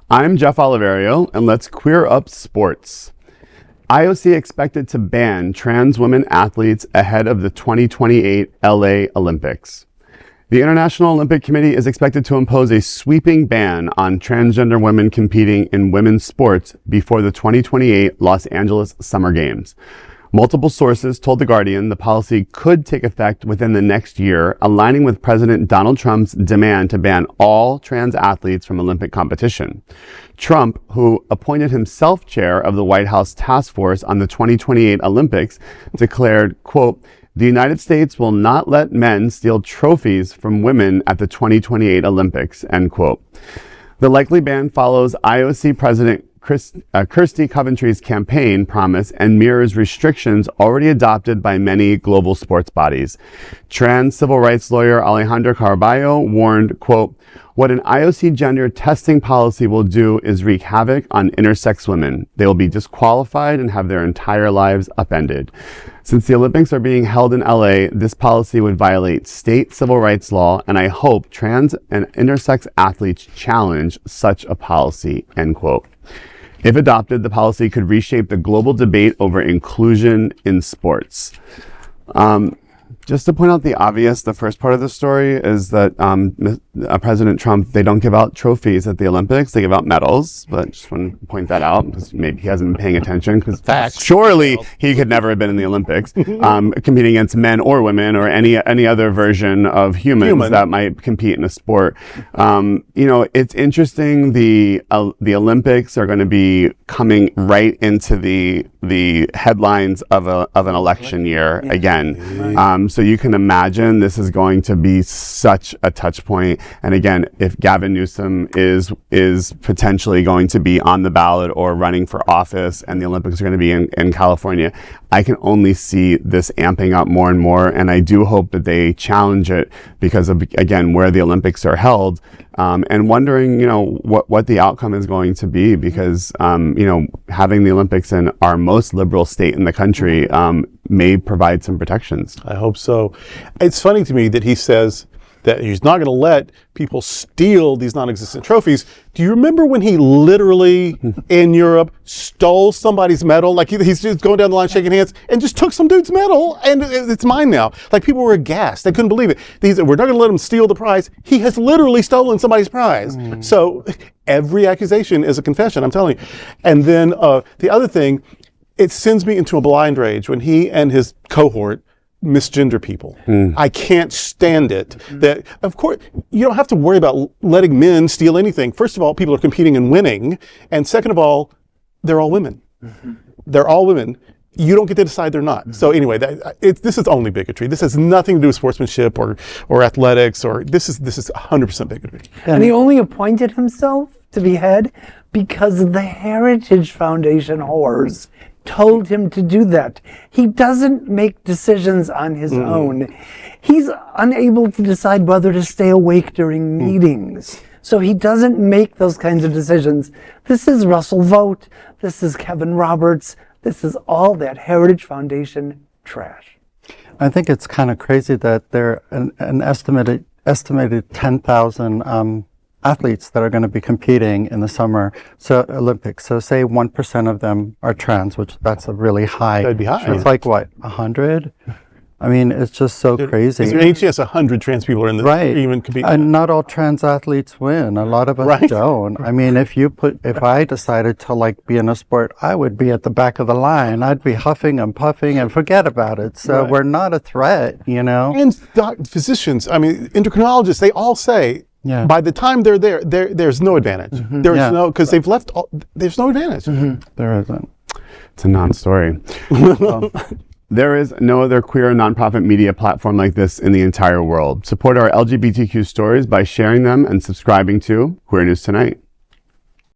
I'm Jeff Oliverio, and let's queer up sports. IOC expected to ban trans women athletes ahead of the 2028 LA Olympics. The International Olympic Committee is expected to impose a sweeping ban on transgender women competing in women's sports before the 2028 Los Angeles Summer Games. Multiple sources told The Guardian the policy could take effect within the next year, aligning with President Donald Trump's demand to ban all trans athletes from Olympic competition. Trump, who appointed himself chair of the White House task force on the 2028 Olympics, declared, quote, "The United States will not let men steal trophies from women at the 2028 Olympics," end quote. The likely ban follows IOC President Kirsty Coventry's campaign promise and mirrors restrictions already adopted by many global sports bodies. Trans civil rights lawyer Alejandra Caraballo warned, quote, "What an IOC gender testing policy will do is wreak havoc on intersex women. They will be disqualified and have their entire lives upended." Since the Olympics are being held in LA, this policy would violate state civil rights law, and I hope trans and intersex athletes challenge such a policy, end quote. If adopted, the policy could reshape the global debate over inclusion in sports. Just to point out the obvious, the first part of the story is that President Trump, they don't give out trophies at the Olympics, they give out medals. But just want to point that out because maybe he hasn't been paying attention, because surely he could never have been in the Olympics competing against men or women or any other version of humans that might compete in a sport. You know, it's interesting, the Olympics are going to be coming right into the headlines of an election year again. So you can imagine this is going to be such a touch point. And again, if Gavin Newsom is potentially going to be on the ballot or running for office and the Olympics are going to be in California, I can only see this amping up more and more. And I do hope that they challenge it because of, again, where the Olympics are held, and wondering, you know, what the outcome is going to be, because, you know, having the Olympics in our most liberal state in the country may provide some protections. I hope so. It's funny to me that he says that he's not going to let people steal these non-existent trophies. Do you remember when he literally in Europe stole somebody's medal? Like he's just going down the line shaking hands and just took some dude's medal and it's mine now. Like people were aghast. They couldn't believe it. We're not going to let him steal the prize. He has literally stolen somebody's prize. So every accusation is a confession, I'm telling you. And then the other thing, it sends me into a blind rage when he and his cohort misgender people. I can't stand it. That, of course, you don't have to worry about letting men steal anything. First of all, people are competing and winning. And second of all, they're all women. They're all women. You don't get to decide they're not. So anyway, this is only bigotry. This has nothing to do with sportsmanship or athletics, or this is 100% bigotry. And he only appointed himself to be head because the Heritage Foundation whores told him to do that. He doesn't make decisions on his own. He's unable to decide whether to stay awake during meetings. So he doesn't make those kinds of decisions. This is Russell Vought. This is Kevin Roberts. This is all that Heritage Foundation trash. I think it's kind of crazy that there are an estimated 10,000 athletes that are going to be competing in the summer Olympics. So say 1% of them are trans, which that's a really high. That'd be high. It's like what, 100? I mean, it's just so crazy. Is there any chance 100 trans people are in the even competing? And not all trans athletes win. A lot of us don't. I mean, if I decided to like be in a sport, I would be at the back of the line. I'd be huffing and puffing and forget about it. So we're not a threat, you know. And physicians, I mean, endocrinologists, they all say, by the time they're there, there's no advantage. There's no, because they've left, there's no advantage. There isn't. It's a non-story. There is no other queer nonprofit media platform like this in the entire world. Support our LGBTQ stories by sharing them and subscribing to Queer News Tonight.